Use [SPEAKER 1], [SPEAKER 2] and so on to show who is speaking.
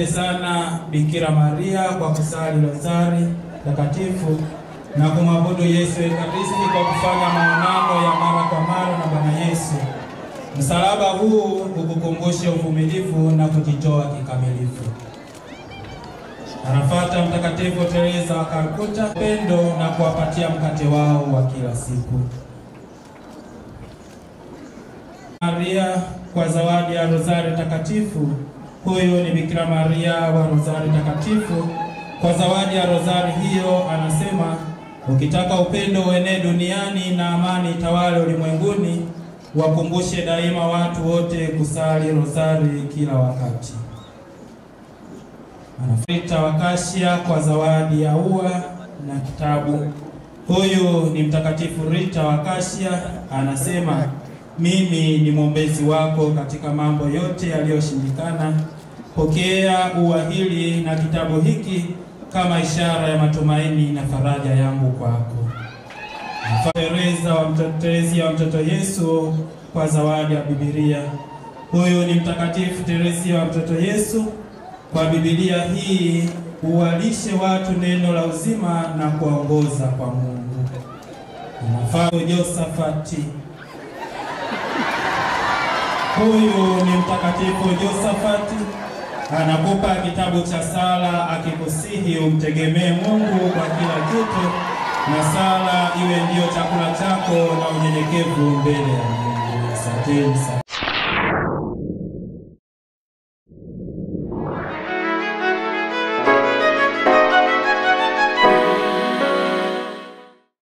[SPEAKER 1] sana Bikira Maria kwa kusali rozari takatifu na kumwabudu Yesu Ekaristi kwa kufanya maonano ya mara kwa mara na Bwana Yesu. Msalaba huu ukukumbushe uvumilivu na kujitoa kikamilifu. Anafuata Mtakatifu Teresa wa Calcutta, pendo na kuwapatia mkate wao wa kila siku. Maria kwa zawadi ya rozari takatifu. Huyu ni Bikira Maria wa rozari takatifu. Kwa zawadi ya rozari hiyo anasema, ukitaka upendo uenee duniani na amani tawale ulimwenguni, wakumbushe daima watu wote kusali rozari kila wakati. Rita wa Kashia kwa zawadi ya ua na kitabu. Huyu ni Mtakatifu Rita wa Kashia, anasema, mimi ni mwombezi wako katika mambo yote yaliyoshindikana. Pokea ua hili na kitabu hiki kama ishara ya matumaini na faraja yangu kwako. Teresia wa mtoto Yesu kwa zawadi ya Biblia. Huyu ni Mtakatifu Teresia wa mtoto Yesu. Kwa Biblia hii uwalishe watu neno la uzima na kuongoza kwa Mungu. Mfano Josafati. Huyu ni Mtakatifu Josafati, anakupa kitabu cha sala akikusihi umtegemee Mungu kwa kila kitu, na sala iwe ndio chakula chako na unyenyekevu mbele ya Mungu. Asante.